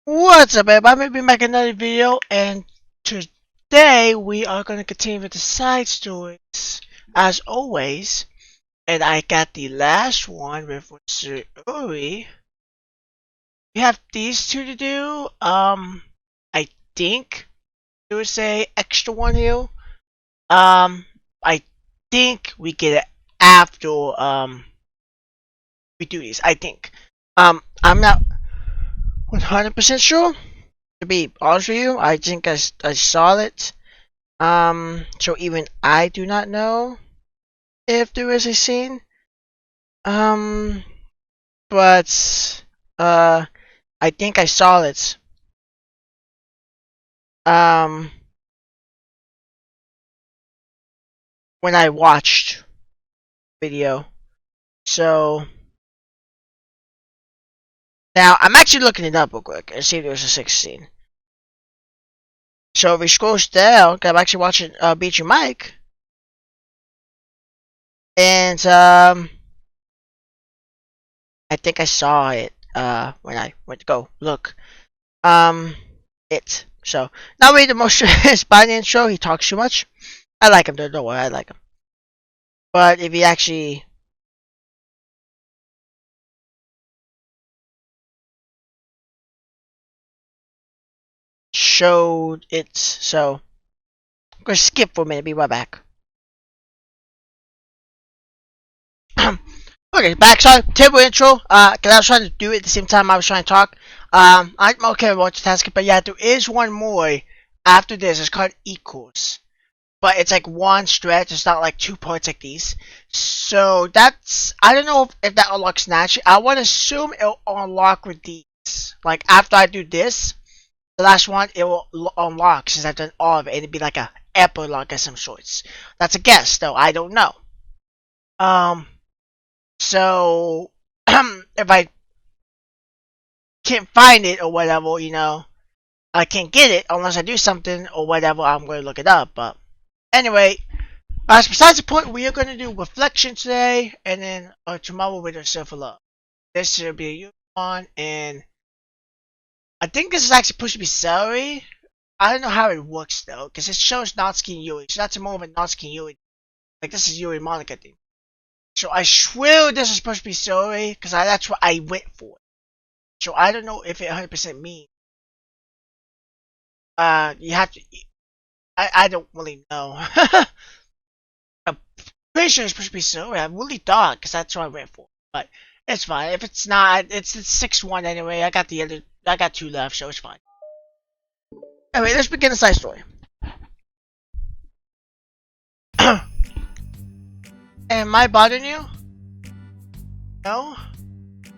What's up, everybody? I'm gonna be making another video, and today we are gonna continue with the side stories, as always. And I got the last one with Mr. Uri. We have these two to do. I think there was a extra one here. I think we get it after we do these. I think. I'm not 100% sure. To be honest with you, I think I saw it. So even I do not know if there is a scene. But I think I saw it. Um, when I watched video. So now I'm actually looking it up real quick and see if there's a sixth scene. So if we scroll down, I'm actually watching Beat Your Mike. And I think I saw it when I went to go look. It. So not really the most inspiring intro. He talks too much. I like him though. Don't worry, I like him. But if he actually showed it, so I'm gonna skip for a minute. Be right back. Okay, back. Sorry, table intro. Cause I was trying to do it at the same time I was trying to talk. I'm okay with multitasking, but yeah, there is one more after this. It's called equals, but it's like one stretch. It's not like two parts like these. So that's, I don't know if that unlocks naturally. I would assume it'll unlock with these. Like after I do this, the last one it will unlock since I've done all of it. It'd be like a epilogue of some sorts. That's a guess though. I don't know. So if I can't find it or whatever, you know, I can't get it unless I do something or whatever. I'm going to look it up. But anyway, besides the point, we are going to do reflection today, and then tomorrow we're going to surf a love. This should be a unicorn, and I think this is actually supposed to be celery. I don't know how it works though, because it shows Natsuki and Yuri, so that's more of a Natsuki and Yuri. Like this is Yuri Monica thing. So I swear this is supposed to be celery, because that's what I went for. So I don't know if it 100% means. You have to. I don't really know. I'm pretty sure it's supposed to be celery. I really thought, because that's what I went for. But it's fine. If it's not, it's the 6-1 anyway. I got two left, so it's fine. Anyway, let's begin the side story. Am I bothering you? No?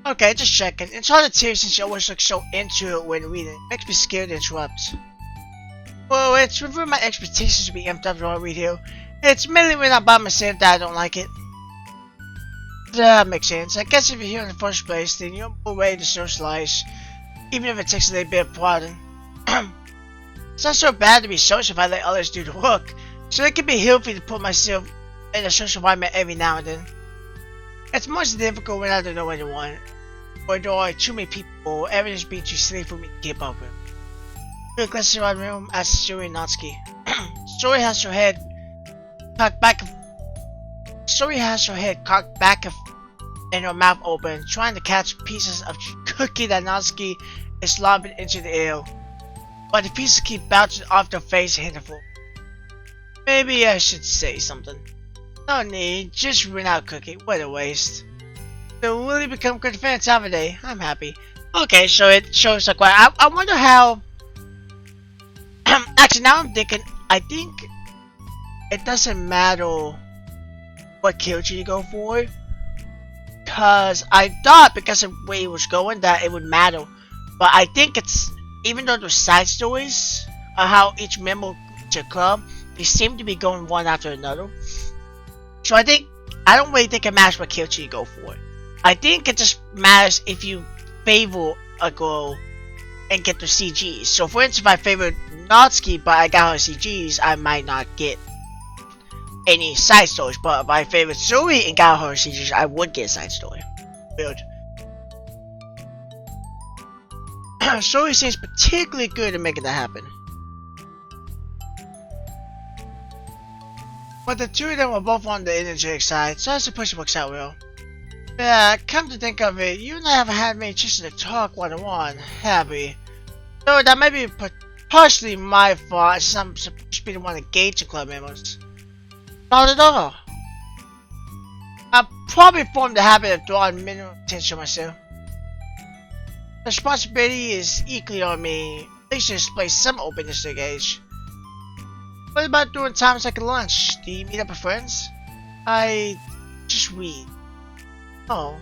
Okay, just checking. It's hard to tell since you always look so into it when reading. It makes me scared to interrupt. Well, it's within my expectations to be amped up when I read here. It's mainly when I'm by myself that I don't like it. That makes sense. I guess if you're here in the first place, then you're more ready to socialize. Even if it takes a little bit of prodding. It's not so bad to be social if I let others do the work. So it can be healthy to put myself in a social environment every now and then. It's much difficult when I don't know anyone, or there are too many people, or everything's being too silly for me to keep up with. Quick question around the room asks Suri Natsuki. Suri has her head cocked back. Suri has her head cocked back and her mouth open, trying to catch pieces of cookie that Natsuki is lobbing into the air. But the pieces keep bouncing off their face and hit the floor. Maybe I should say something. No need, just ran out cookie. What a waste. They'll really become good fans, haven't they? I'm happy. Okay, so it shows like what I wonder how. Actually, now I'm thinking. I think it doesn't matter what character you go for, cause I thought because of the way it was going that it would matter, but I think it's even though there's side stories of how each member to club, they seem to be going one after another. So I don't really think it matters what character you go for. I think it just matters if you favor a girl and get the CGs. So for instance, if I favor Natsuki but I got her CGs, I might not get any side stories. But if I favor Suri and got her CGs, I would get a side story. Weird. Shoei seems particularly good at making that happen. But the two of them were both on the energetic side, so I suppose it works out well. Yeah, come to think of it, you and I haven't had many chances to talk one-on-one, have we? So that may be partially my fault, since I'm supposed to be the one to gauge the club members. Not at all. I probably formed the habit of drawing minimum attention myself. The responsibility is equally on me, at least to display some openness to engage. What about during times like a lunch? Do you meet up with friends? I just read. Oh,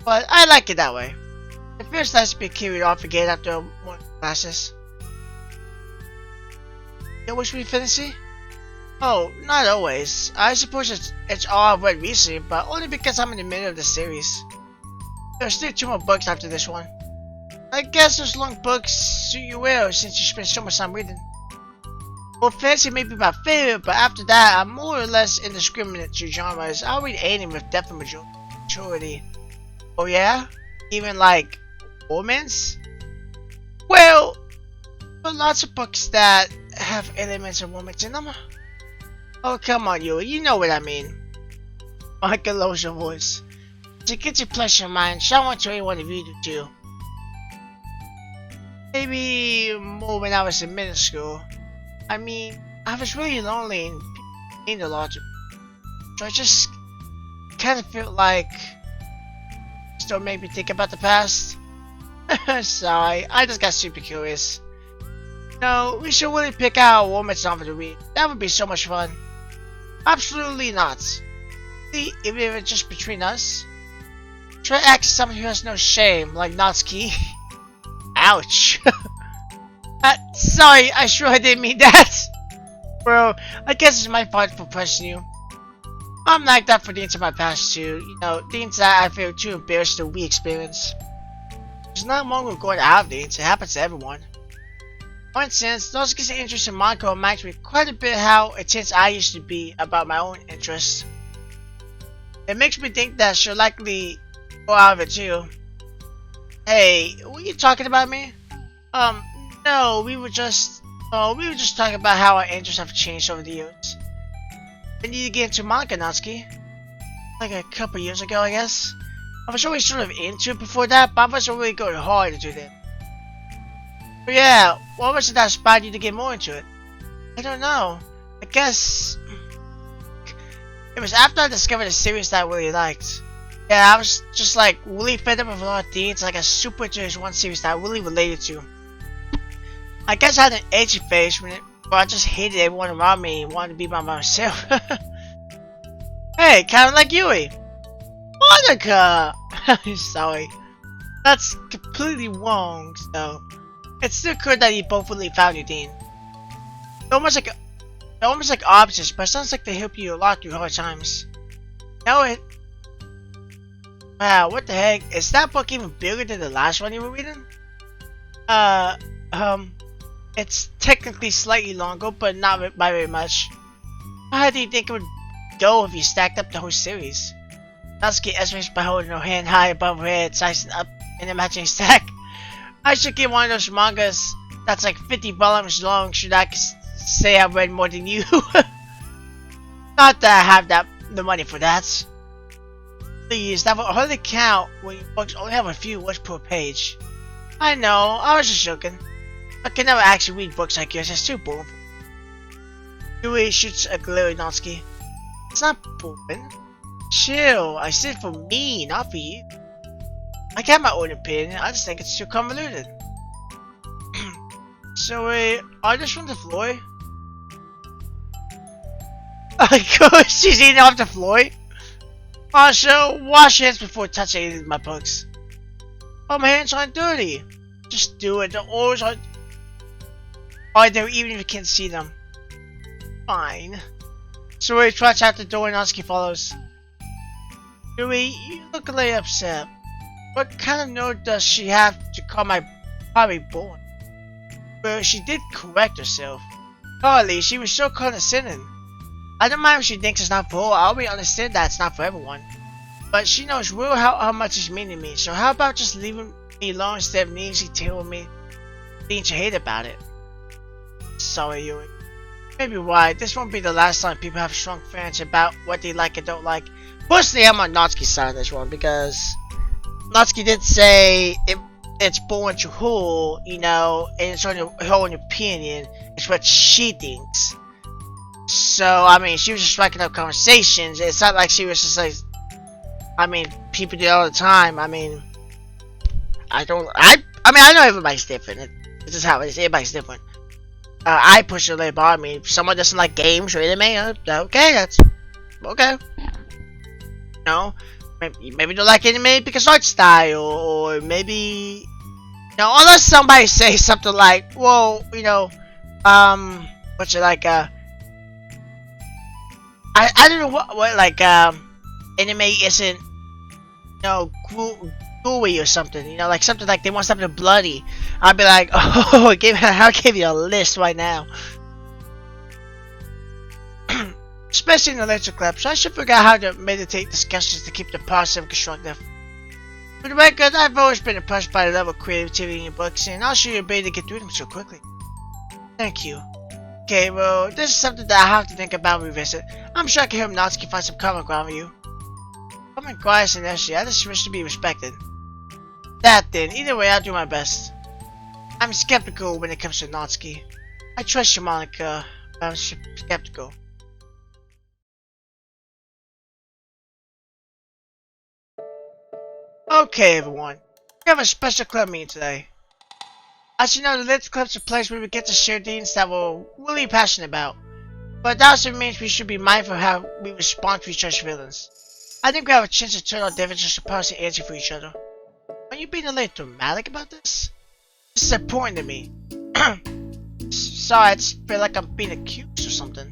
but I like it that way. It feels nice to be carried off again after one classes. You always read fantasy? Oh, not always. I suppose it's all I've read recently, but only because I'm in the middle of the series. There's still 2 more books after this one. I guess those long books suit you well since you spend so much time reading. Well, fantasy may be my favorite, but after that, I'm more or less indiscriminate to genres. I'll read anything with depth and maturity. Oh yeah? Even like romance? Well, there are lots of books that have elements of romance in them. Oh come on, you know what I mean. Michael lowers your voice. To get your pleasure in mind, shall I want to anyone to read it too? Maybe more when I was in middle school. I mean, I was really lonely and people mean a lot to me. So I just kind of feel like still make me think about the past. Sorry, I just got super curious. No, we should really pick out a romance novel to read. That would be so much fun. Absolutely not. See, even if it's just between us. Try to act as someone who has no shame, like Natsuki. Ouch. Sorry, I sure didn't mean that. Bro, I guess it's my fault for pressing you. I'm like that for things in my past too. You know, things that I feel too embarrassed to re-experience. There's not wrong with going out of things. It happens to everyone. For instance, Natsuki's interest in manga reminds me quite a bit how intense I used to be about my own interests. It makes me think that she'll likely go out of it too. Hey, were you talking about me? No, we were just talking about how our interests have changed over the years. When did you get into manga, Natsuki? Like a couple years ago, I guess. I was always sort of into it before that, but I wasn't really going hard into it. But yeah, what was it that inspired you to get more into it? I don't know. I guess it was after I discovered a series that I really liked. Yeah, I was just like really fed up with a lot of things, like a super into this one series that I really related to. I guess I had an edgy phase where I just hated everyone around me and wanted to be by myself. Hey, kinda like Yui. Monica! Sorry. That's completely wrong, so it's still good that you both really found your thing. They're almost like opposites, but it sounds like they help you a lot through hard times. Know it? Wow, what the heck? Is that book even bigger than the last one you were reading? It's technically slightly longer, but not by very much. How do you think it would go if you stacked up the whole series? Natsuki estimates by holding her hand high above her head, sizing up an imaginary stack. I should get one of those mangas that's like 50 volumes long, should I say I've read more than you. Not that I have the money for that. Please, that will hardly count when your books only have a few words per page. I know, I was just joking. I can never actually read books like yours, it's too boring. Yui shoots a glare at Natsuki. It's not boring. Chill, I said for me, not for you. I have my own opinion, I just think it's too convoluted. So are this from the floor? Of course, she's eating off the floor. Also, wash your hands before touching any of my books. Oh, my hands aren't dirty. Just do it, the oars are there even if you can't see them. Fine. So he trots out the door and Natsuki follows. Yui, you look a little upset. What kind of note does she have to call my probably born? Well, she did correct herself. Partly, she was so condescending. I don't mind if she thinks it's not for her, I already understand that it's not for everyone. But she knows real how much it's meaning to me, so how about just leaving me long instead of easy telling me things you hate about it. Sorry, Yui. Maybe why. This won't be the last time people have strong feelings about what they like and don't like. Personally, I'm on Natsuki's side on this one because Natsuki did say it's born to who, you know, and it's on her own opinion. It's what she thinks. So, I mean, she was just striking up conversations. It's not like she was just like, I mean, people do it all the time. I mean, I know everybody's different. This is how it is. Everybody's different. I personally, I mean, if someone doesn't like games or anime, okay, that's okay. You know, maybe don't like anime because art style, or maybe, you know, unless somebody says something like, well, you know, what's it like, I don't know what like, anime isn't, you know, gooey or something, you know, like something like they want something bloody. I'd be like, oh, I'll give you a list right now. Especially in the later clips, so I should figure out how to meditate discussions to keep them positive and constructive. For the record, I've always been impressed by the level of creativity in your books, and I'll show you ability to get through them so quickly. Thank you. Okay, well, this is something that I have to think about and revisit. I'm sure I can help Natsuki find some common ground with you. Common ground is an issue. I just wish to be respected. That then, either way, I'll do my best. I'm skeptical when it comes to Natsuki. I trust you, Monica, but I'm skeptical. Okay, everyone. We have a special club meeting today. As you know, the Lit Club's a place where we get to share things that we're really passionate about. But that also means we should be mindful of how we respond to each other's feelings. I think we have a chance to turn our differences to positive energy for each other. Are you being a little dramatic about this? This is important to me. Sorry, I just feel like I'm being accused or something.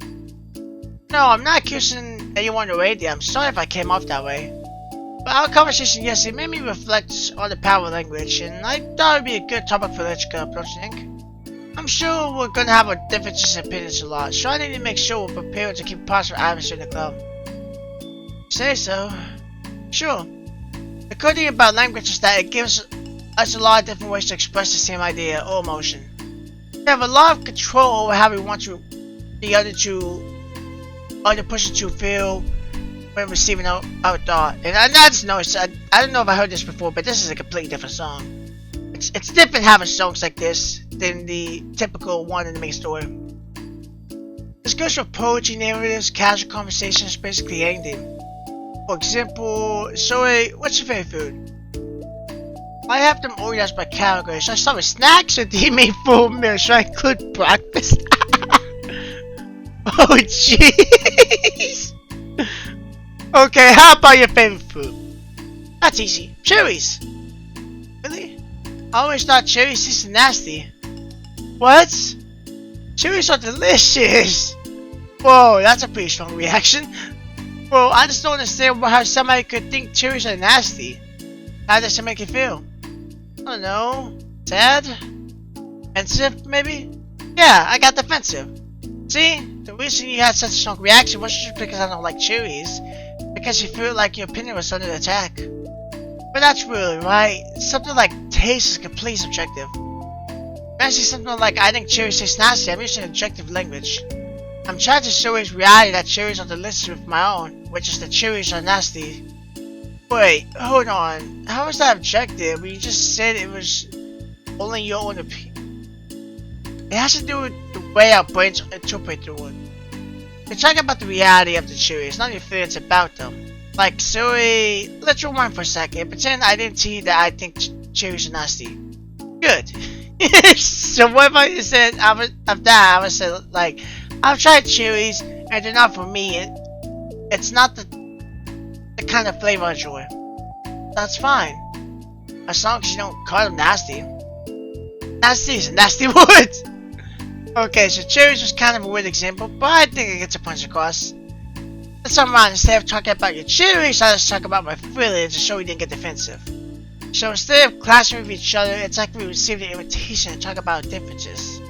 No, I'm not accusing anyone already. I'm sorry if I came off that way. But our conversation yesterday made me reflect on the power of language, and I thought it would be a good topic for Let's Go, don't you think? I'm sure we're gonna have our differences and opinions a lot, so I need to make sure we're prepared to keep a positive atmosphere in the club. Say so. Sure. The good thing about language is that it gives us a lot of different ways to express the same idea or emotion. We have a lot of control over how we want the other person to feel when receiving our thought. And I just noticed, I don't know if I heard this before, but this is a completely different song. It's different having songs like this than the typical one in the main story. This goes for poetry, narratives, casual conversations, basically anything. For example, Zoe, what's your favorite food? I have them organized by categories. Should I start with snacks or do you mean full meal? Should I include breakfast? Oh jeez! Okay, how about your favorite food? That's easy. Cherries! Really? I always thought cherries tasted nasty. What? Cherries are delicious! Whoa, that's a pretty strong reaction. Well, I just don't understand how somebody could think cherries are nasty. How does it make you feel? I don't know. Sad? Defensive, maybe? Yeah, I got defensive. See? The reason you had such a strong reaction wasn't just because I don't like cherries. Because you feel like your opinion was under attack. But that's really right. Something like taste is completely subjective. When I say something like I think cherries taste nasty, I'm using objective language. I'm trying to show his reality that cherries are delicious with my own, which is that cherries are nasty. Wait, hold on. How is that objective? You just said it was only your own opinion. It has to do with the way our brains interpret the word. We're talking about the reality of the cherries, not your feelings about them. Like, Zoe, let's rewind for a second. Pretend I didn't tell you that I think cherries are nasty. Good. So what if I said of that? I would say like, I've tried cherries and they're not for me. It's not the kind of flavor I enjoy. That's fine, as long as you don't call them nasty. Nasty is a nasty word. Okay, so cherries was kind of a weird example, but I think it gets a point across. Let's move on. Instead of talking about your cherries, I'll just talk about my feelings to show we didn't get defensive. So instead of clashing with each other, it's like we received an invitation to talk about differences.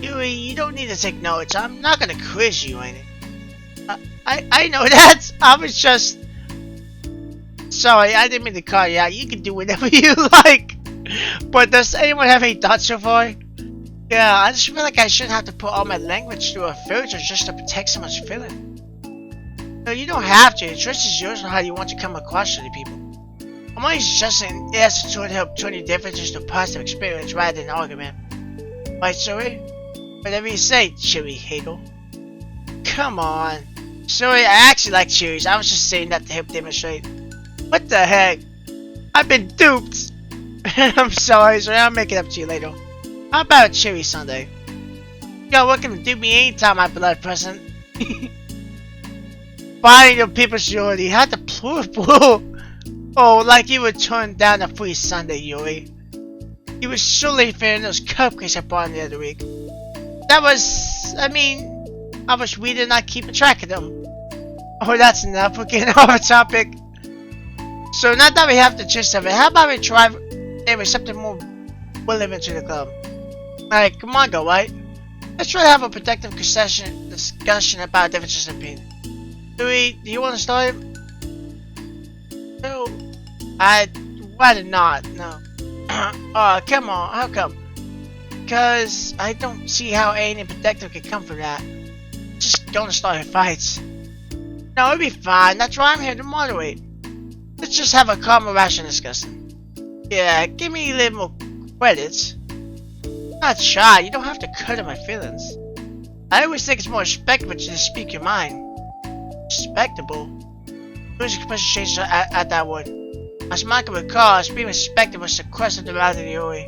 Yui, you don't need to take notes. I'm not gonna quiz you or anything. I know that. I was just... Sorry, I didn't mean to call you out. You can do whatever you like. But does anyone have any thoughts so far? Yeah, I just feel like I shouldn't have to put all my language through a filter just to protect someone's feeling. No, you don't have to. The choice is yours on how you want to come across to the people. I'm only suggesting it as a tool to help turn your differences into a positive experience rather than an argument. Right, Zoe? Whatever you say, Chewy Hagel. Come on. Sorry, I actually like cherries. I was just saying that to help demonstrate. What the heck? I've been duped! I'm sorry, so I'll make it up to you later. How about a cherry sundae? You're welcome to dupe me anytime, my beloved present. Finding your people's Yuri. How the plural? Oh, like you would turn down a free sundae, Yuri. You were surely fearing those cupcakes I bought the other week. That was... I wish we did not keep track of them. Oh, that's enough. We're getting off the topic. So now that we have the gist of it, how about we try and something more relevant to the club? Like, come on, go, right? Let's try to have a productive discussion about differences in opinion. Do you want to start? No. I'd rather not, no. Oh, come on, how come? Because I don't see how anything productive could come from that. Just gonna start fights. No, it'll be fine. That's why I'm here to moderate. Let's just have a calm and rational discussion. Yeah, give me a little more credits. Not shy, you don't have to cut in my feelings. I always think it's more respectable to just speak your mind. Respectable? Whose expression changed at that word? As Michael recalls, being respectable was the quest of the mouth of the Ori.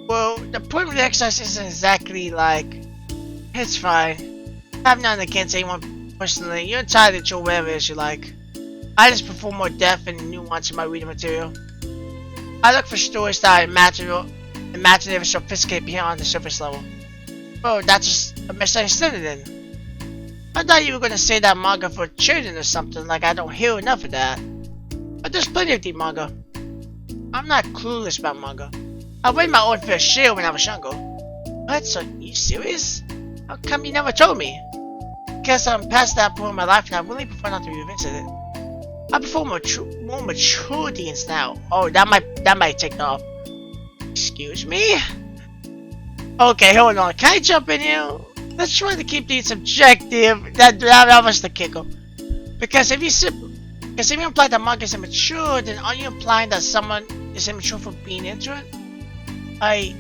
Well, the point of the exercise isn't exactly like... It's fine. I have nothing against anyone personally. You're entitled to whatever it is you like. I just prefer more depth and nuance in my reading material. I look for stories that are imaginative and sophisticated beyond the surface level. Oh, that's just a misunderstanding then. I thought you were gonna say that manga for children or something, like I don't hear enough of that. But there's plenty of deep manga. I'm not clueless about manga. I read my own fair share when I was younger. What? So, you serious? How come you never told me? Because I'm past that point in my life and I really prefer not to revisit it. I prefer more mature teens now. Oh, that might take off. Excuse me? Okay, hold on. Can I jump in here? Let's try to keep these subjective. That was the kicker. Because if you imply that manga is immature, then are you implying that someone is immature for being into it? I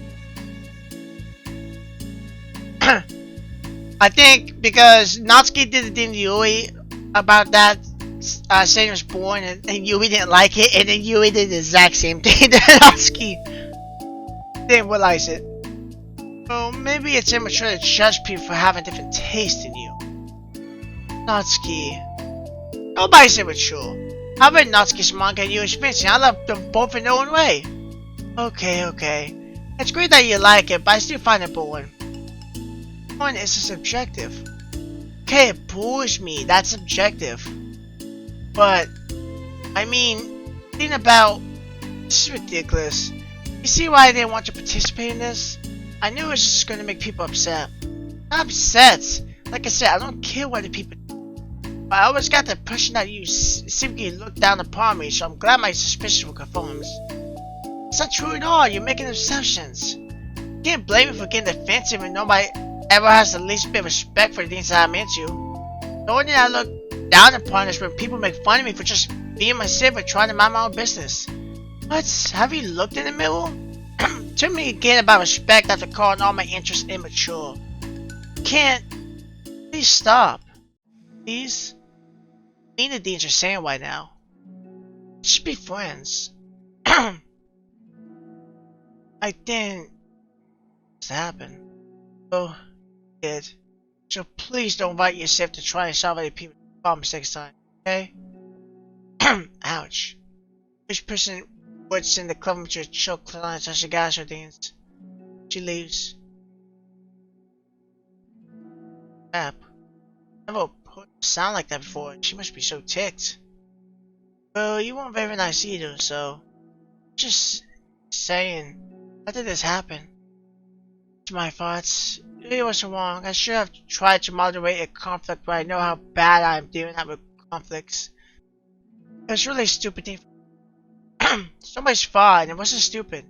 think because Natsuki did the thing to Yui about that, saying he was born and Yui didn't like it, and then Yui did the exact same thing to Natsuki. Didn't realize it. Well, maybe it's immature to judge people for having different taste than you. Natsuki. Nobody's immature. I read Natsuki's manga and Yui's fiction. I love them both in their own way. Okay. It's great that you like it, but I still find it boring. Boring is subjective. Okay, it bores me. That's subjective. But, think about... This is ridiculous. You see why I didn't want to participate in this? I knew it was just going to make people upset. Not upset. Like I said, I don't care what the people do. But I always got the impression that you simply looked down upon me, so I'm glad my suspicion confirms. It's not true at all. You're making assumptions. You can't blame me for getting defensive when nobody ever has the least bit of respect for the things that I'm into. The only thing I look down upon is when people make fun of me for just being myself and trying to mind my own business. What? Have you looked in the mirror? Tell me again about respect after calling all my interests immature. Can't. Please stop. Please. I mean the things you're saying right now. Just be friends. I didn't. What's happened? Oh, did. So please don't invite yourself to try and solve other people's problems next time, okay? Ouch. Which person works in the club with your choke clients as she gas her things? She leaves. Crap. Never heard her sound like that before. She must be so ticked. Well, you weren't very nice either, so... Just saying. How did this happen? It's my thoughts. It wasn't wrong. I should have tried to moderate a conflict, but I know how bad I am doing that with conflicts. It was really a stupid thing. Somebody's fault, and it wasn't stupid.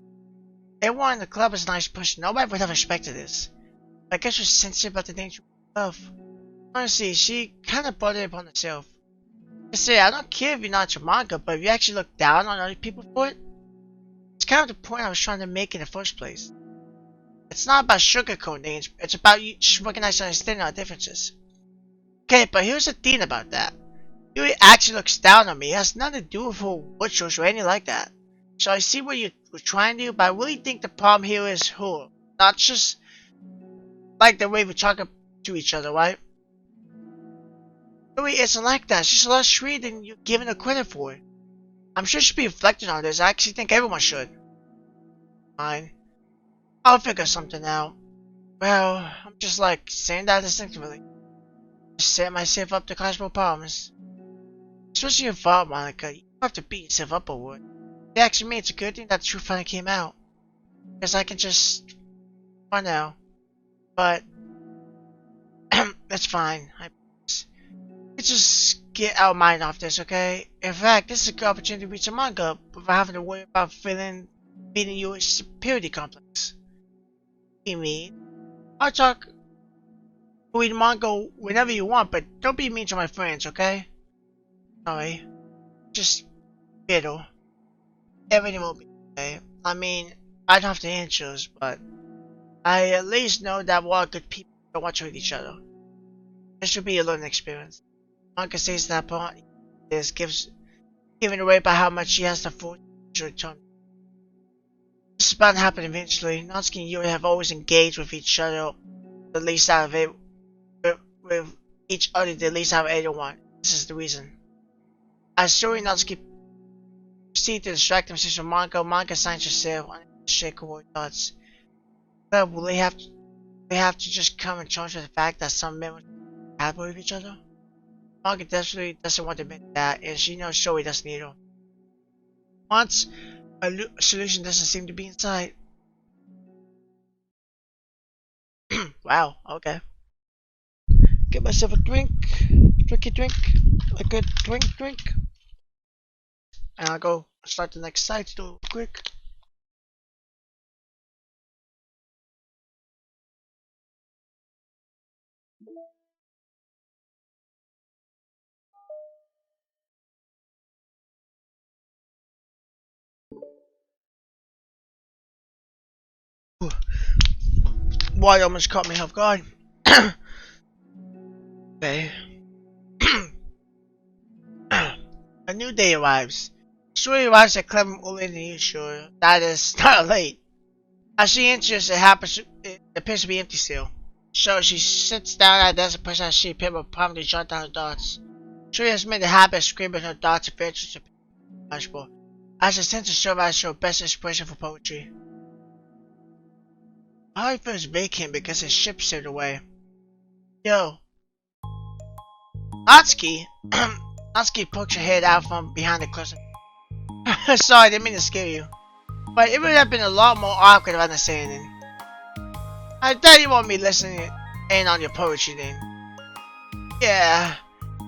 everyone in the club is a nice person. Nobody would have expected this. I guess she's sensitive about the nature of love. Honestly, she kind of brought it upon herself. I say, I don't care if you're not your manga, but if you actually look down on other people for it, it's kind of the point I was trying to make in the first place. It's not about sugarcoating, it's about you just recognizing and understanding our differences. Okay, but here's the thing about that. Yui actually looks down on me. It has nothing to do with her rituals or anything like that. So I see what you were trying to do, but I really think the problem here is her. Not just like the way we talk to each other, right? Yui isn't like that. She's a lot sweeter than you're giving her credit for it. I'm sure she'll be reflecting on this. I actually think everyone should. Fine. I'll figure something out. Well, I'm just like saying that instinctively. Just set myself up to cause more problems. Especially your fault, Monica. You don't have to beat yourself up over it. It actually means it's a good thing that the truth finally came out. Because I can just run now. But that's fine. Let's just get our mind off this, okay? In fact, this is a good opportunity to reach a manga without having to worry about feeding you a superiority complex. You mean? I'll talk read manga whenever you want, but don't be mean to my friends, okay? Sorry. Just bitter. Everything will be okay. I mean, I don't have the answers, but I at least know that we're all good people who don't want to hurt each other. This should be a learning experience. Manga says that part is given away by how much she has to afford to return. This is bound to happen eventually. Natsuki and Yuri have always engaged with each other the least out of it. With each other the least out of anyone. This is the reason. As Yuri and Natsuki proceed to distract themselves from Manga signs herself on the shake her thoughts. But will they have to just come and terms with the fact that some men are happy with each other? Manga definitely doesn't want to admit that, and she knows Shoei doesn't either. Once a solution doesn't seem to be in sight. Wow, okay. Get myself a drink. A good drink. And I'll go start the next side story quick. Why almost caught me off guard. Okay. A new day arrives. Shuri arrives at Cleveland earlier than usual. That is not late. As she enters, it appears to be empty still. So she sits down at a desk and pushes out a sheet of paper, promptly jot down her thoughts. Shuri has made a habit of scribbling her thoughts eventually to manageable, as a sense of serve as her best expression for poetry. Her heart feels vacant because his ship sailed away. Yo. Natsuki! Natsuki pokes her head out from behind the closet. Sorry, I didn't mean to scare you. But it would have been a lot more awkward if I didn't say anything. I thought you want me listening in on your poetry then. Yeah.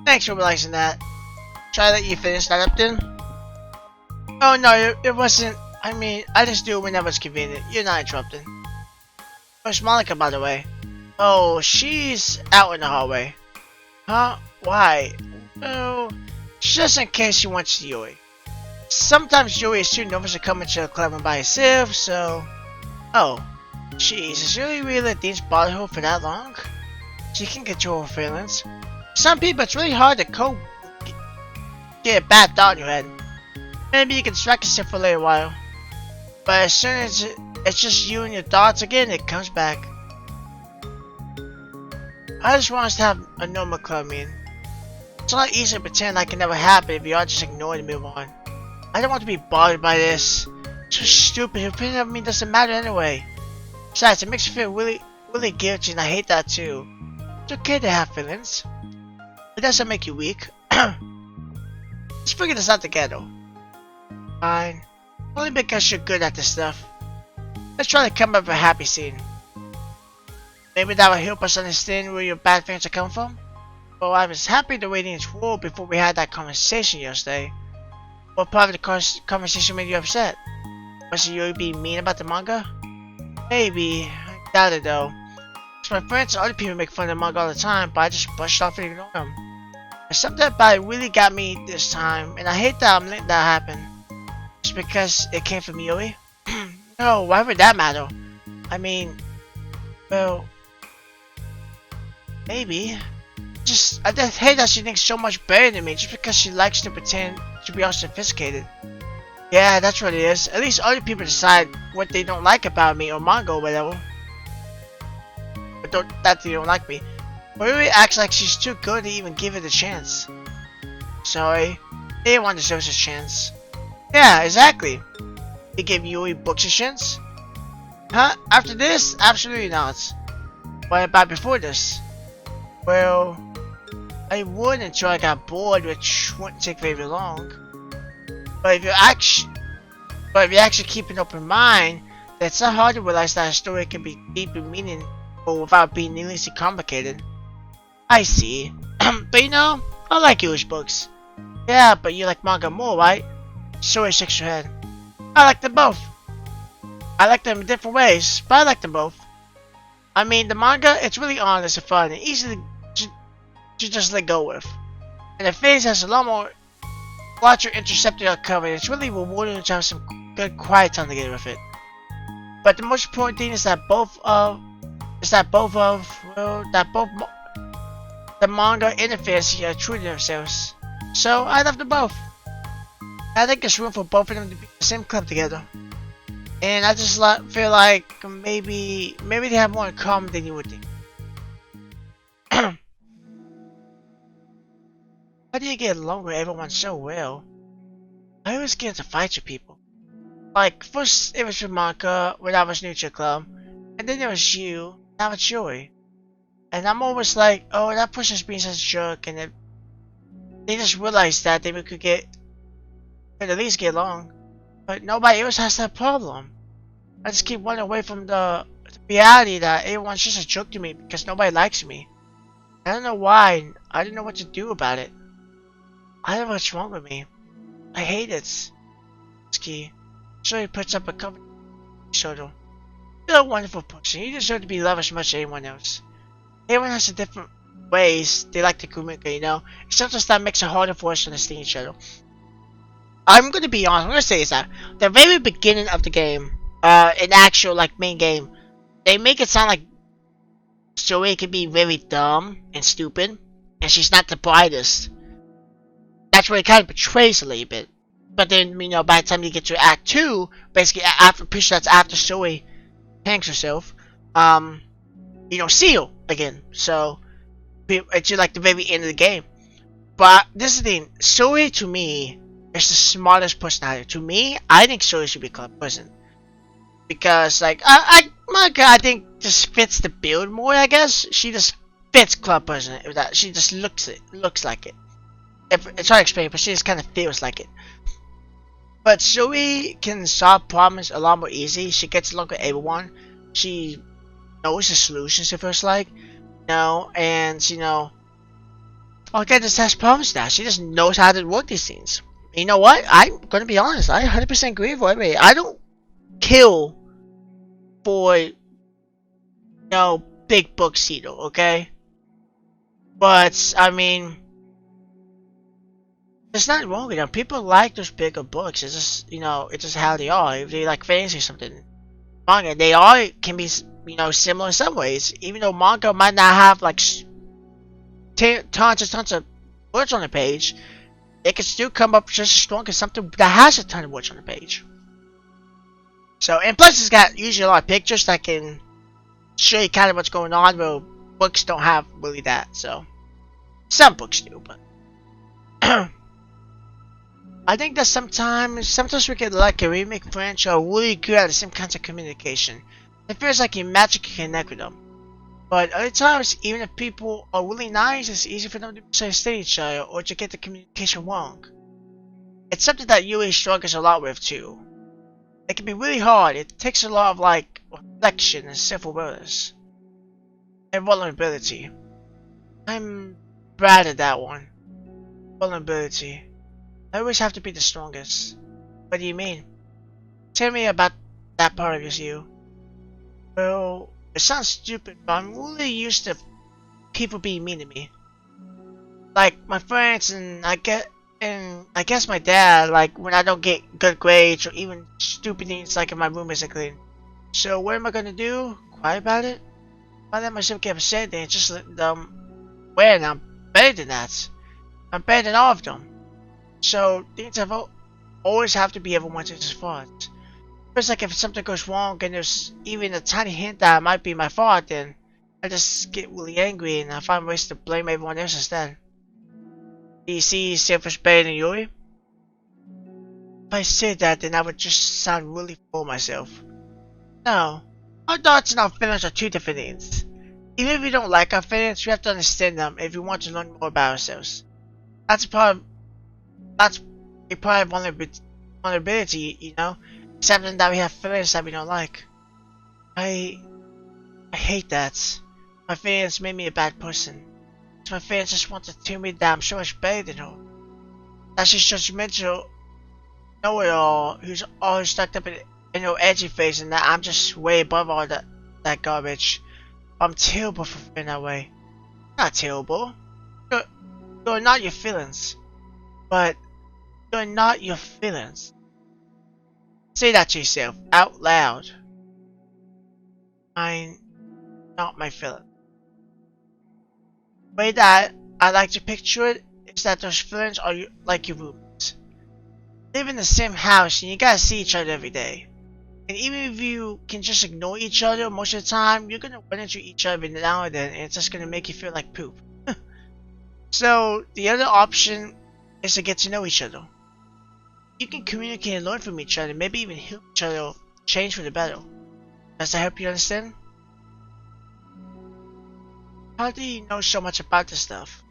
Thanks for realizing that. Should I let you finish that up then? Oh no, it wasn't. I mean, I just do it whenever it's convenient. You're not interrupting. Where's Monica, by the way? Oh, she's out in the hallway. Huh? Why? Oh, just in case she wants Yui. Sometimes Yui is too nervous to come into the club by herself, so... Oh. Jeez, is it really that things bother her for that long? She can control her feelings. Some people, it's really hard to cope. Get a bad thought in your head. Maybe you can distract yourself for a little while. But as soon as it's just you and your thoughts again, it comes back. I just want us to have a normal club meeting. It's a lot easier to pretend like it never happened if you all just ignore it and move on. I don't want to be bothered by this. It's so stupid. Your opinion of me doesn't matter anyway. Besides, it makes me feel really guilty, and I hate that too. It's okay to have feelings. It doesn't make you weak. Let's figure this out together. Fine. Only because you're good at this stuff. Let's try to come up with a happy scene. Maybe that will help us understand where your bad feelings are coming from. Well, I was happy to wait in this world before we had that conversation yesterday. What part of the conversation made you upset? Must you be mean about the manga? Maybe. I doubt it though. My friends and other people make fun of the manga all the time, but I just brush it off and ignore them. There's something about it really got me this time, and I hate that I'm letting that happen. Just because it came from Yui? No, why would that matter? I mean, well, maybe. I just hate that she thinks so much better than me just because she likes to pretend to be all sophisticated. Yeah, that's what it is. At least other people decide what they don't like about me or manga or whatever. But that they don't like me. Yui acts like she's too good to even give it a chance. Sorry, anyone deserves a chance. Yeah, exactly. You give Yui books a chance? Huh? After this? Absolutely not. What about before this? Well, I would until I got bored, which wouldn't take very long. But if you actually keep an open mind, then it's not hard to realize that a story can be deep and meaningful without being needlessly complicated. I see. But you know, I like Yui's books. Yeah, but you like manga more, right? Sorry, shakes your head. I like them both. I like them in different ways, but I like them both. I mean, the manga, it's really honest and fun and easy to just let go with. And the phase has a lot your interceptor cover, and it's really rewarding to have some good quiet time together with it. But the most important thing is that both the manga and the fantasy are true to themselves. So I love them both. I think there's room for both of them to be in the same club together. And I just feel like maybe they have more in common than you would think. How do you get along with everyone so well? I always get into fights with people. Like, first it was with Maka when I was new to the club, and then there was you, now it's Yui. And I'm always like, oh, that person's being such a jerk, and they just realized that they could at least get along. But nobody else has that problem. I just keep running away from the reality that everyone's just a jerk to me because nobody likes me. I don't know why. I don't know what to do about it. I don't know what's wrong with me. I hate it. Ski. So he puts up a cover photo. You're a wonderful person. You deserve to be loved as much as anyone else. Everyone has a different ways they like to communicate, you know? Sometimes that makes it harder for us to understand each other. I'm gonna be honest, I'm gonna say is that the very beginning of the game, an actual like main game, they make it sound like Zoe can be very dumb and stupid, and she's not the brightest. That's where it kind of betrays a little bit. But then, you know, by the time you get to Act 2, basically after that's after Zoe hangs herself, you don't see her again. So it's like the very end of the game. But this is the thing, Zoe to me is the smartest person out there. To me, I think Zoe should be club president. Because like Monica, I think just fits the build more, I guess. She just fits club president. That she just looks like it. It's hard to explain, but she just kind of feels like it. But Zoe can solve problems a lot more easy. She gets along with everyone. She knows the solutions, it feels like. You know, and you know, okay, just has problems now. She just knows how to work these things. You know what? I'm gonna be honest. I 100% agree with everybody. I don't kill for, you know, big books either, okay? But I mean, there's nothing wrong with them. People like those bigger books. It's just, you know, it's just how they are. If they like fantasy or something, manga, they all can be, you know, similar in some ways. Even though manga might not have like tons of words on the page, it can still come up just as strong as something that has a ton of words on the page. So, and plus it's got usually a lot of pictures that can show you kind of what's going on, where books don't have really that. So, some books do, but I think that sometimes we get like a remake French are really good at the same kinds of communication. It feels like you magically connect with them. But other times, even if people are really nice, it's easy for them to misunderstand each other or to get the communication wrong. It's something that Yui struggles a lot with too. It can be really hard. It takes a lot of like reflection and self-awareness and vulnerability. I'm bad at that one. Vulnerability. I always have to be the strongest. What do you mean? Tell me about that part of you. Well, it sounds stupid, but I'm really used to people being mean to me. Like my friends and I guess my dad, like when I don't get good grades or even stupid things like if my room isn't clean. So what am I gonna do? Cry about it? I let myself get upset and just let them win. I'm better than that. I'm better than all of them. So things have always have to be everyone's fault. It's like if something goes wrong and there's even a tiny hint that it might be my fault, then I just get really angry and I find ways to blame everyone else instead. Do you see selfish better than Yuri? If I said that, then I would just sound really full of myself. No, our thoughts and our feelings are two different things. Even if we don't like our feelings, we have to understand them if we want to learn more about ourselves. That's a part of vulnerability, you know? Accepting that we have feelings that we don't like. I hate that. My feelings made me a bad person. My feelings just want to tell me that I'm so much better than her. That she's judgmental, know-it-all, who's always stuck up in her edgy face, and that I'm just way above all that garbage. I'm terrible for feeling that way. Not terrible. You're not your feelings. But you're not your feelings. Say that to yourself, out loud. I'm not my feelings. The way that I like to picture it is that those feelings are like your roommates. You live in the same house and you gotta see each other every day. And even if you can just ignore each other most of the time, you're gonna run into each other now and then, and it's just gonna make you feel like poop. So the other option is to get to know each other. You can communicate and learn from each other, maybe even help each other change for the better. Does that help you understand? How do you know so much about this stuff?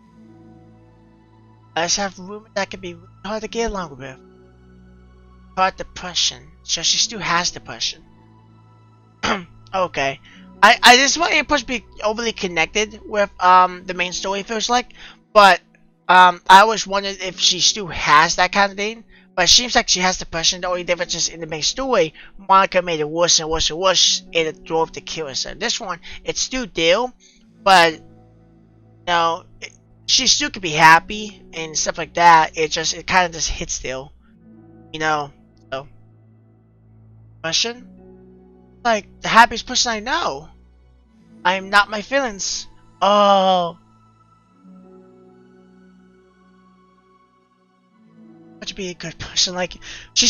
I just have a roommate that can be really hard to get along with. Hard depression, so she still has depression. Okay. This one ain't supposed to be overly connected with the main story, it feels like, but I always wondered if she still has that kind of thing. But it seems like she has depression. The only difference is in the main story, Monica made it worse and worse and worse, and it drove to kill herself. This one, it's still there, but you know, she still could be happy and stuff like that. It kind of just hits there, you know. So, depression, like the happiest person I know. I am not my feelings. Oh. To be a good person, like she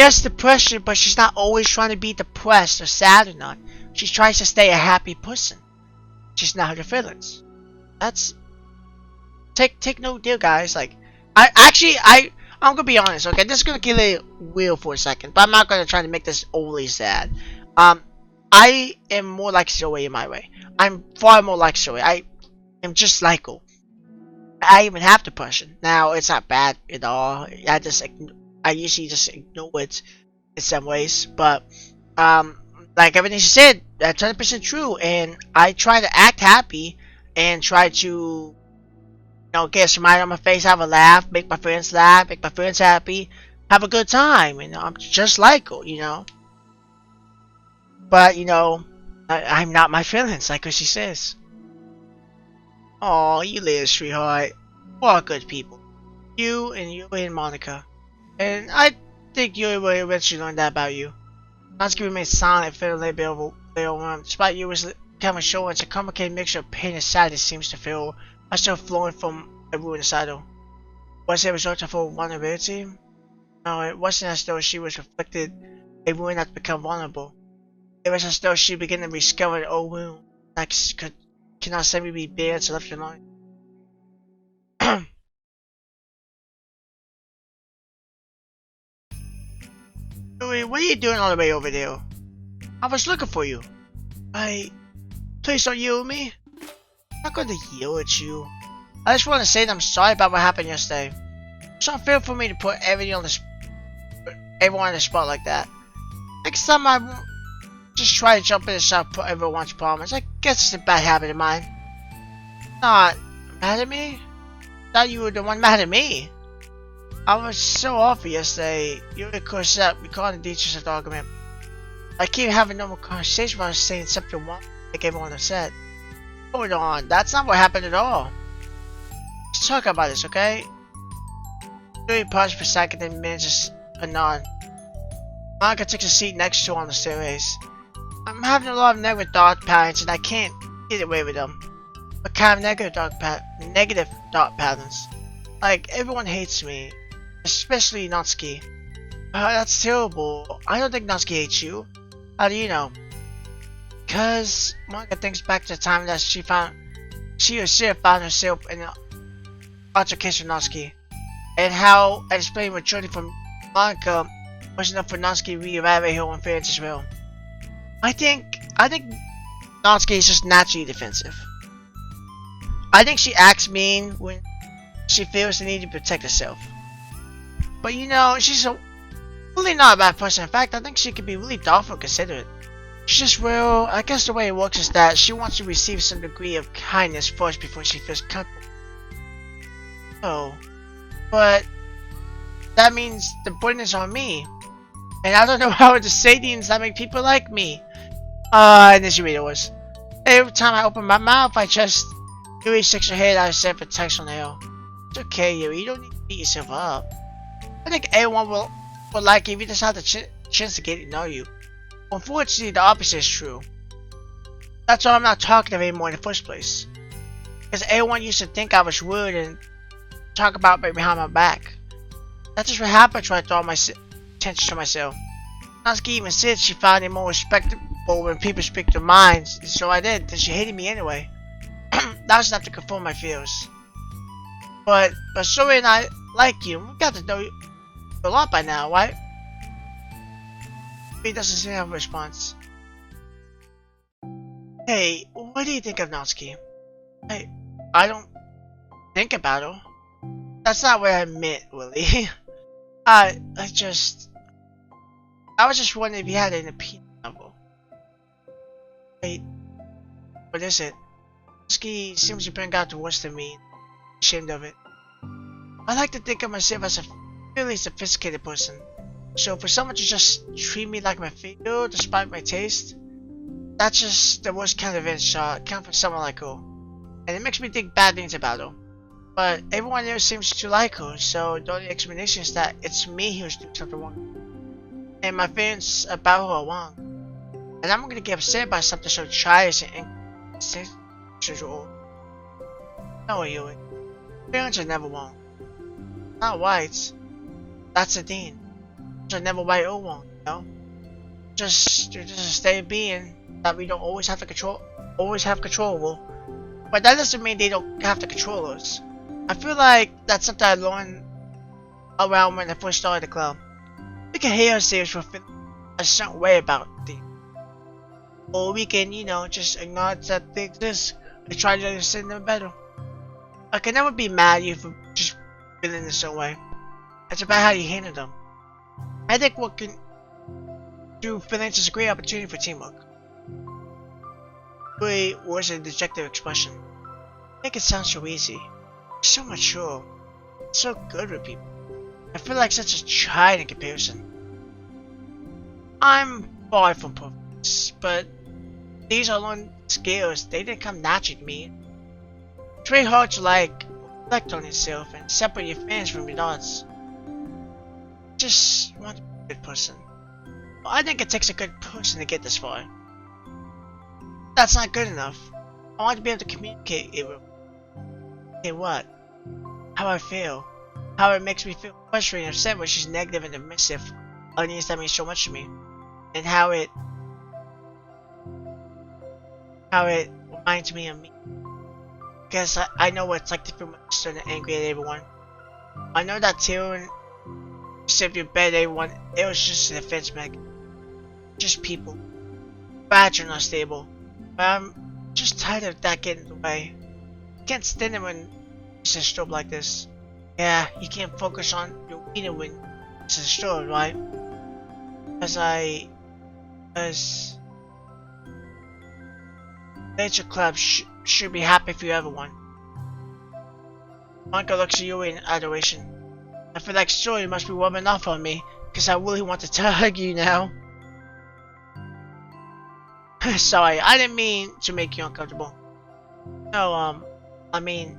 has depression, but she's not always trying to be depressed or sad or not. She tries to stay a happy person. She's not her feelings. That's take no deal, guys. Like I'm gonna be honest. Okay, this is gonna get a real for a second, but I'm not gonna try to make this overly sad. I am more like Zoe in my way. I'm far more like Zoe. I am just like her. I even have depression. Now, it's not bad at all. I usually just ignore it in some ways. But, like everything she said, that's 100% true. And I try to act happy and try to, you know, get a smile on my face, have a laugh, make my friends laugh, make my friends happy, have a good time. And I'm just like her, you know. But, you know, I'm not my feelings, like what she says. Oh, you little sweetheart. We're all good people. You and Monica. And I think you will eventually learn that about you. Natsuki remained silent and felt a little bit overwhelmed. Despite you was becoming sure it's a complicated mixture of pain and sadness seems to feel are still flowing from everyone inside her. Was it a result of her vulnerability? No, it wasn't as though she was reflected a wound that become vulnerable. It was as though she began to discover an old wound that cannot simply be bared to left alone. What are you doing all the way over there? I was looking for you. Please don't yell at me. I'm not going to yell at you. I just want to say that I'm sorry about what happened yesterday. It's unfair for me to put everyone on the spot like that. Next time I won't just try to jump in and start put everyone's problems. I guess it's a bad habit of mine. Not mad at me? Thought you were the one mad at me. I was so off yesterday. You of course that we called the teachers at argument. I keep having normal conversation while I was saying something wrong, like everyone upset. Hold on, that's not what happened at all. Let's talk about this, okay? Yuri paused for a second and manages a nod. Monica takes a seat next to her on the stairways. I'm having a lot of negative thought patterns and I can't get away with them. What kind of negative thought patterns? Like, everyone hates me. Especially Natsuki. That's terrible. I don't think Natsuki hates you. How do you know? Cause Monica thinks back to the time that she herself found herself in an altercation with Natsuki. And how explaining maturity from Monica was enough for Natsuki to re-evaluate her own feelings as well. I think Natsuki is just naturally defensive. I think she acts mean when she feels the need to protect herself. But you know, she's really not a bad person. In fact, I think she can be really thoughtful and considerate. She's just, well, I guess the way it works is that she wants to receive some degree of kindness first before she feels comfortable. Oh. But that means the burden is on me. And I don't know how to say things that make people like me. And then she really was. Every time I open my mouth, I just Yuri shakes her head out of self-protection now. It's okay, Yuri, you don't need to beat yourself up. I think everyone will like you if you just have the chance to get to know you. Unfortunately, the opposite is true. That's why I'm not talking to them anymore in the first place. Because everyone used to think I was rude and talk about me behind my back. That's just what happens when I throw my attention to myself. Natsuki even said she found it more respectable when people speak their minds, so I did, and she hated me anyway. That was enough to confirm my fears. But Suri and I like you. We got to know you a lot by now, right? He doesn't seem to have a response. Hey, what do you think of Natsuki? I don't think about her. That's not what I meant, Willie. I was just wondering if you had an opinion of her. Wait, what is it? Natsuki seems to bring out the worst in me. I'm ashamed of it. I like to think of myself as a fairly sophisticated person. So for someone to just treat me like my finger despite my taste, that's just the worst kind of insult coming from someone like her. And it makes me think bad things about her. But everyone else seems to like her, so the only explanation is that it's me who's doing something wrong. And my feelings about her are wrong. And I'm gonna get upset by something so childish and insensitive. No, Yui. Feelings are never wrong. Not white. That's the thing. Feelings are never right or wrong, you know? Just a state of being that we don't always have control over. But that doesn't mean they don't have to control us. I feel like that's something I learned around when I first started the club. We can hate ourselves for feeling a certain way about things. Or we can, you know, just acknowledge that they exist and try to understand them better. I can never be mad at you for just feeling a certain way. It's about how you handle them. I think what can do feelings is a great opportunity for teamwork. Really was a dejected expression. Make it sound so easy. So mature. So good with people. I feel like such a child in comparison. I'm far from perfect, but these are learned skills. They didn't come naturally to me. It's very hard to reflect on yourself and separate your feelings from your thoughts. Just want to be a good person. Well, I think it takes a good person to get this far. That's not good enough. I want to be able to communicate it with what? How I feel. How it makes me feel frustrated and upset when she's negative and dismissive on things that mean so much to me. And how it reminds me of me. Because I know what it's like to feel frustrated and angry at everyone. I know that Tyrion said your bed everyone, it was just a defense mechanism. Just people. Fragile and unstable. But I'm just tired of that getting in the way. I can't stand it when it's disturbed like this. Yeah, you can't focus on your reader when it's disturbed, right? As Nature Club should be happy for everyone. Monica looks at you in adoration. I feel like Story must be warming off on me, because I really want to hug you now. Sorry, I didn't mean to make you uncomfortable. No, I mean,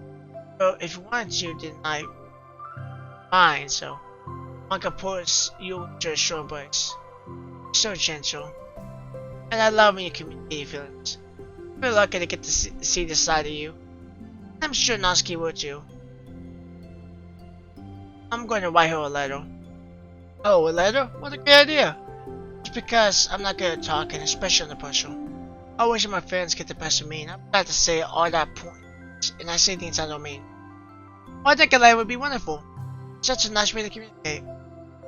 well, if you wanted to, then I fine, so Uncle pulls you into a short embrace. So gentle. And I love when you communicate your feelings. I'm really lucky to get to see this side of you. I'm sure Natsuki will too. I'm going to write her a letter. Oh, a letter? What a great idea! Just because I'm not good at talking, especially on the personal. I wish my friends get the best of me, and I'm about to say all that points, and I say things I don't mean. Well, I think a letter would be wonderful. Such a nice way to communicate.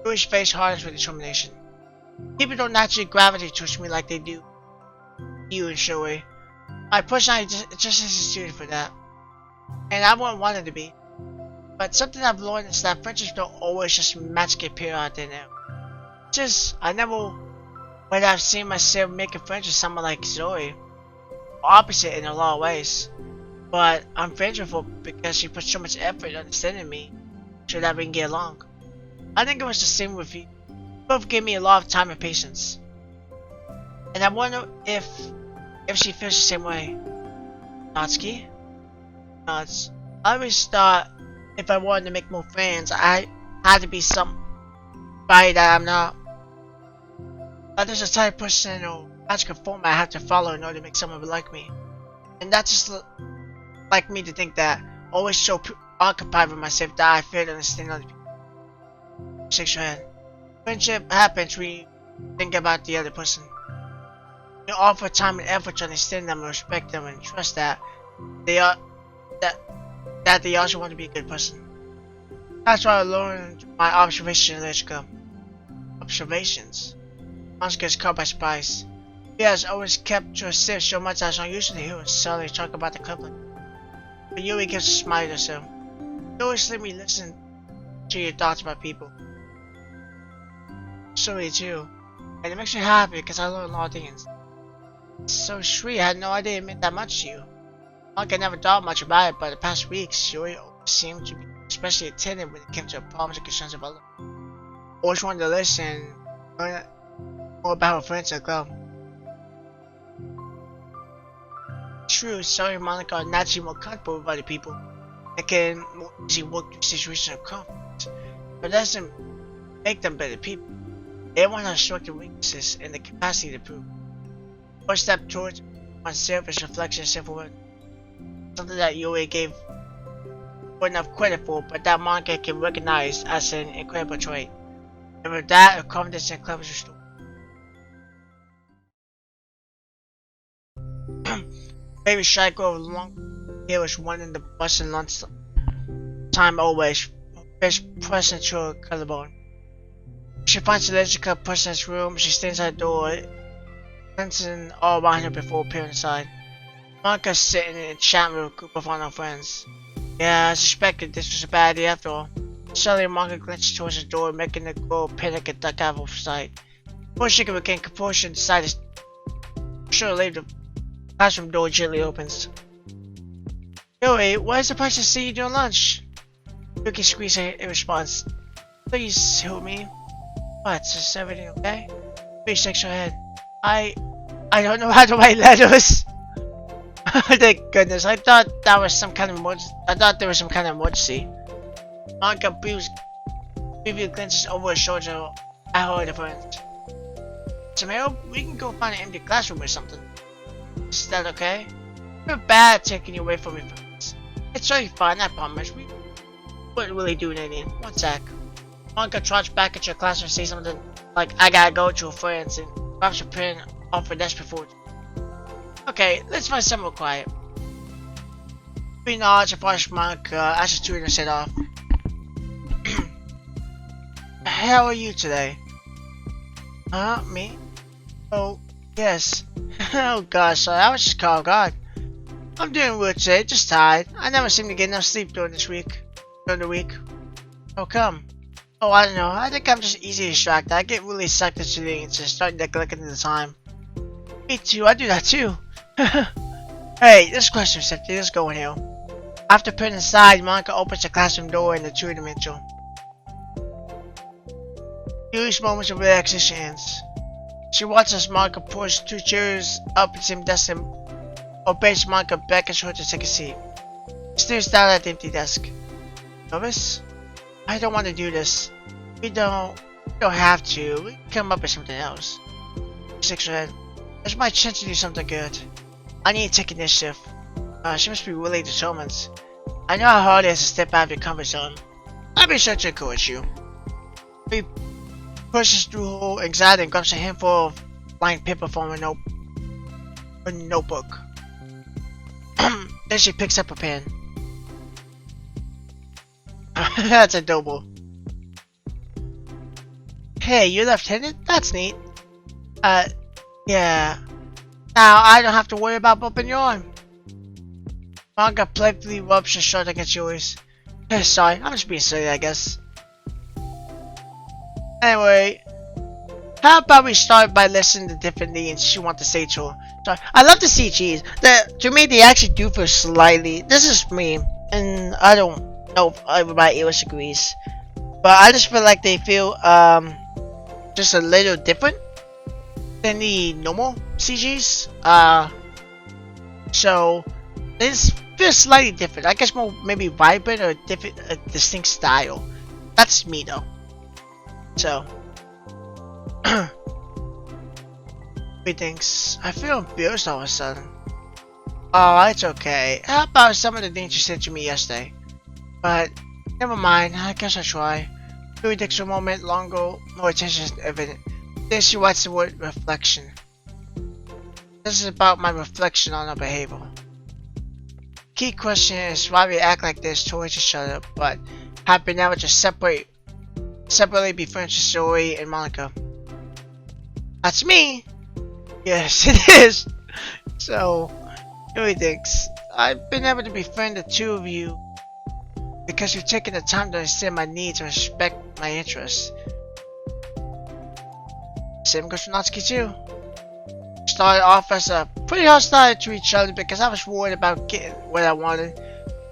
Jewish face hardens with determination. People don't naturally gravitate towards me like they do you and Shoei. My personality just isn't suited for that. And I wouldn't want it to be. But something I've learned is that friendships don't always just magically appear out there now. Just, I never would have seen myself making friends with someone like Zoe. Opposite in a lot of ways. But I'm friends with her because she put so much effort in understanding me so that we can get along. I think it was the same with you. You both gave me a lot of time and patience. And I wonder if she feels the same way. Natsuki? Nuts. I always thought if I wanted to make more friends, I had to be somebody that I'm not. There's a type of person or magical format I have to follow in order to make someone like me. And that's just like me to think that always so occupied with myself that I fail to understand other people. Shakes your head. Friendship happens when you think about the other person. You offer time and effort to understand them, and respect them, and trust that they are that they also want to be a good person. That's why I learned my observations in literature. Observations. Natsuki is caught by surprise. He has always kept to herself so much that it's unusual to hear her suddenly talk about the couple. But Yui gives a smile to herself. You always let me listen to your thoughts about people. So me too. And it makes me happy because I learn a lot of things. It's so sweet, I had no idea it meant that much to you. Like I never thought much about it, but the past weeks, Yui seemed to be especially attentive when it came to problems and concerns of others. Always wanted to listen, learn more about her friends at club. True, Sally and Monica are naturally more comfortable with other people and can more easily work through situations of conflict, but that doesn't make them better people. Everyone has strengths and weaknesses and the capacity to prove. One step towards oneself is reflection of self-awareness, something that Yui gave enough credit for, but that Monica can recognize as an incredible trait. And with that, her confidence and cleverness restored. Baby Shy Girl with long hair was running the bus and lunch time always. Fish pressing to her collarbone. She finds the electrical person in his room. She stands at the door, glancing all around her before appearing inside. Monica's sitting in a chat with a group of unknown friends. Yeah, I suspected this was a bad idea after all. Suddenly, Monica glances towards the door, making the girl panic and duck out of sight. Before she can regain composure, decided to leave. The classroom door gently opens. Yui, why is the person see you during lunch? Yuki squeezes her in response. Please help me. What? Is everything okay? Yui shakes her head. I don't know how to write letters. Thank goodness. I thought that was some kind of emergency. I thought there was some kind of emergency. Monica briefly glances over her shoulder at her other friends. Samara, we can go find an empty classroom or something. Is that okay? We're bad taking you away from your friends. It's really fun, I promise. We wouldn't really do anything. One sec. Monica trots back into her class and says something like, I gotta go to her friends, and grabs her pen off her desk before. Okay, let's find somewhere quiet. Three nods and follows Monica as the students set off. How are you today? Huh? Me? Oh, yes. Oh gosh, sorry, I was just caught off guard. I'm doing good today, just tired. I never seem to get enough sleep during the week. How come? Oh, I don't know. I think I'm just easily distracted. I get really sucked into things and start neglecting the time. Me too, I do that too. Hey, this question is empty. Let's go in here. After putting aside, Monica opens the classroom door in the two-dimensional. Huge moments of relaxation ends. She watches Monica push 2 chairs up the same desk and obeys Monica beckons her to take a seat. She stares down at the empty desk. Nervous? I don't want to do this. We don't have to. We can come up with something else. She shakes her head. There's my chance to do something good. I need to take initiative. She must be really determined. I know how hard it is to step out of your comfort zone. I'll be sure to encourage you. He pushes through her anxiety and grabs a handful of blank paper from her notebook. Then she picks up a pen. That's adorable. Hey, you're left-handed? That's neat. Yeah. Now I don't have to worry about bumping your arm. Monica playfully rubs her shirt against yours. Sorry, I'm just being silly, I guess. Anyway, how about we start by listening to different things she wants to say to her. Sorry, I love the CGs. To me, they actually do feel slightly. This is me, and I don't know if everybody else agrees, but I just feel like they feel just a little different than the normal CGs. So this feels slightly different. I guess more maybe vibrant or different, a distinct style. That's me though. So, he thinks, I feel embarrassed all of a sudden. Oh, it's okay. How about some of the things you said to me yesterday? But, never mind, I guess I'll try. Louis takes a moment longer, more attention is evident. Then she writes the word reflection. This is about my reflection on her behavior. Key question is why we act like this towards each other, but have been able to separately befriend Zoe and Monica. That's me! Yes, it is! So, Louis thinks, I've been able to befriend the two of you because you've taken the time to understand my needs and respect my interests. Same goes for Natsuki too. Started off as a pretty hostile to each other because I was worried about getting what I wanted,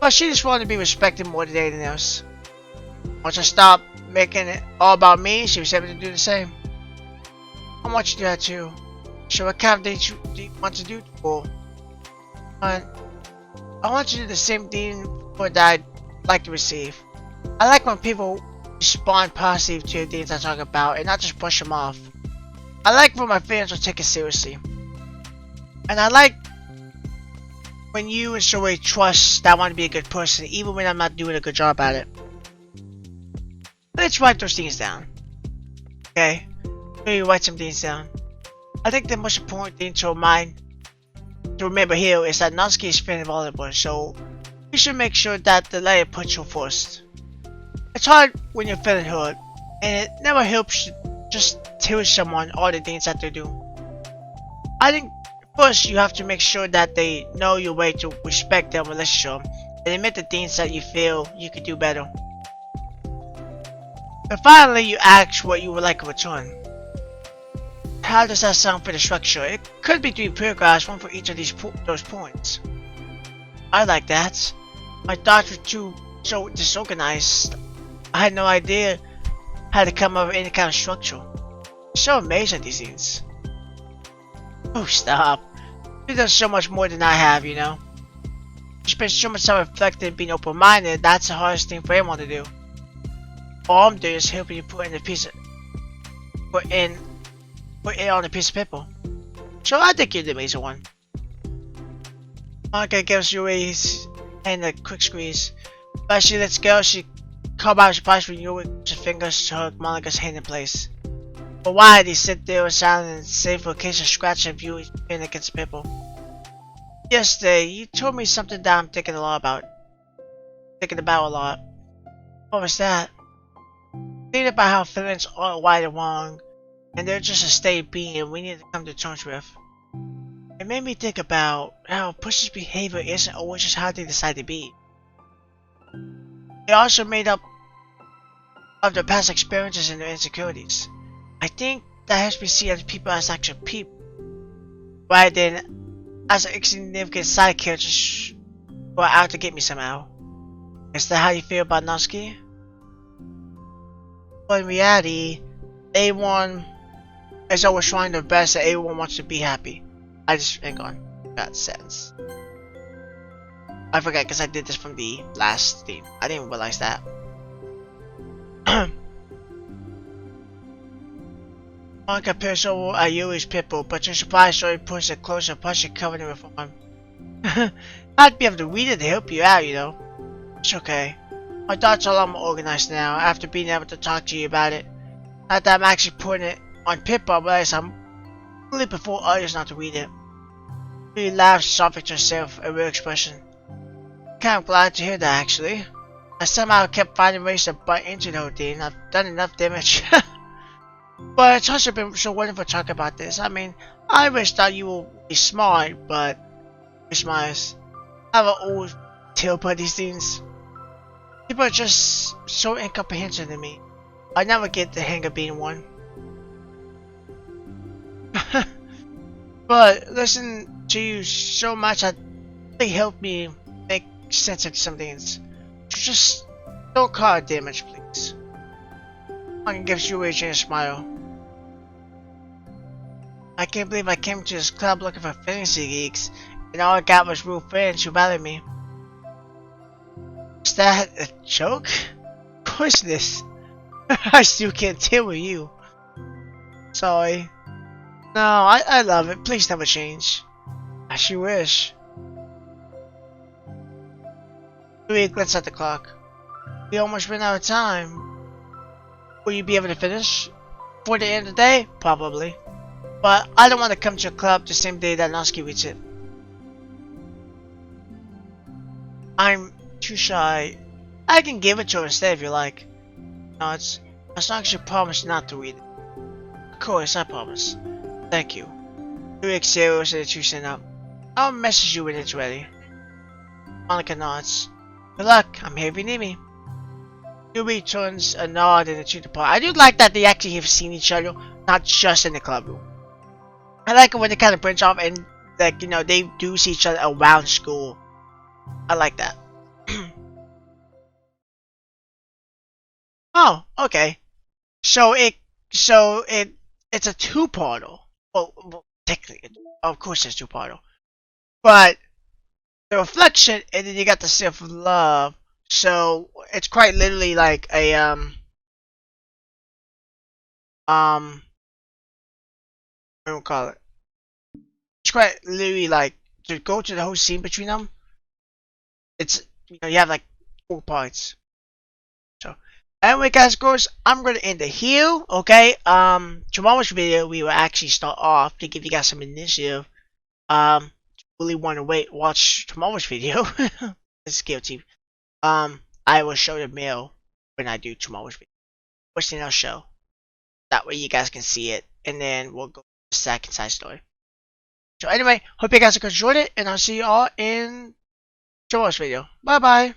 but she just wanted to be respected more than anything else. Once I stopped making it all about me, she was able to do the same. I want you to do that too. So what kind of things do you want to do for? I want you to do the same thing for that I'd like to receive. I like when people respond positive to the things I talk about and not just brush them off. I like when my fans will take it seriously. And I like when you and Zoe trust that I want to be a good person even when I'm not doing a good job at it. Let's write those things down. Okay? Maybe write some things down. I think the most important thing to remember here is that Natsuki is feeling vulnerable, so you should make sure that the letter puts you first. It's hard when you're feeling hurt, and it never helps to just tell someone all the things that they do. I think first you have to make sure that they know your way to respect their relationship and admit the things that you feel you could do better. And finally, you ask what you would like in return. How does that sound for the structure? It could be 3 paragraphs, one for each of those points. I like that. My thoughts were so disorganized. I had no idea how to come up with any kind of structure. So amazing at these things. Oh, stop. You've done so much more than I have, you know. You spend so much time reflecting and being open-minded. That's the hardest thing for anyone to do. All I'm doing is helping you put it on a piece of paper. So I think you're the amazing one. Monica gives Yuri his hand a quick squeeze. But as she lets go, she comes out surprised when Yuri puts her fingers to hug Monica's hand in place. For why did he sit there in silence and save for occasional scratching of Yuri's pin against the paper? Yesterday, you told me something that I'm thinking about a lot. What was that? Thinking about how feelings aren't right or wrong, and they're just a state of being we need to come to terms with. It made me think about how a person's behavior isn't always just how they decide to be. They're also made up of their past experiences and their insecurities. I think that helps me see other people as actual people, rather than as insignificant side characters who are out to get me somehow. Is that how you feel about Natsuki? But in reality, A1 is always trying their best and everyone wants to be happy. I just, hang on, that sentence. I forgot because I did this from the last theme. I didn't realize that. On comparison, I use Pitbull, but your surprise story puts it closer, plus you're covered in reform. I'd be able to read it to help you out, you know. It's okay. My thoughts are a lot more organized now, after being able to talk to you about it. Not that I'm actually putting it on Pitbull, but I'm really before others not to read it. She laughed softly to herself, a real expression. Kind of glad to hear that, actually. I somehow kept finding ways to butt into the whole thing. I've done enough damage. But it's also been so wonderful to talk about this. I mean, I always thought you would be smart, but you're smart. I have an old tale about these things. People are just so incomprehensive to me. I never get the hang of being one. But listen to you so much that really helped me make sense of some things. Just don't cause damage, please. I can give you a chance to smile. I can't believe I came to this club looking for fantasy geeks, and all I got was real friends who bothered me. Is that a joke? Poisonous. I still can't deal with you. Sorry. No, I love it. Please never change. I sure wish. Louis glanced at the clock. We almost ran out of time. Will you be able to finish? Before the end of the day? Probably. But I don't want to come to a club the same day that Noski reads it. I'm too shy. I can give it to her instead if you like. No, it's as long as you promise not to read it. Of course, I promise. Thank you. Louis exhales and you send up. I'll message you when it's ready. Monica nods. Good luck. I'm here if you need me. Louis turns a nod and to the part. I do like that they actually have seen each other, not just in the club room. I like it when they kind of branch off and, like, you know, they do see each other around school. I like that. Oh, okay. So it's a two-parter. Well, technically, of course it's two-parter. But the reflection, and then you got the self-love. So it's quite literally like a what do we call it? It's quite literally like to go to the whole scene between them. It's, you know, you have like 4 parts. So anyway, guys, of course, I'm gonna end it here. Okay. Tomorrow's video we will actually start off to give you guys some initiative. Really want to watch tomorrow's video. It's guilty. I will show the mail when I do tomorrow's video. Which then I'll show. That way you guys can see it. And then we'll go to the second side story. So anyway, hope you guys enjoyed it. And I'll see you all in tomorrow's video. Bye bye.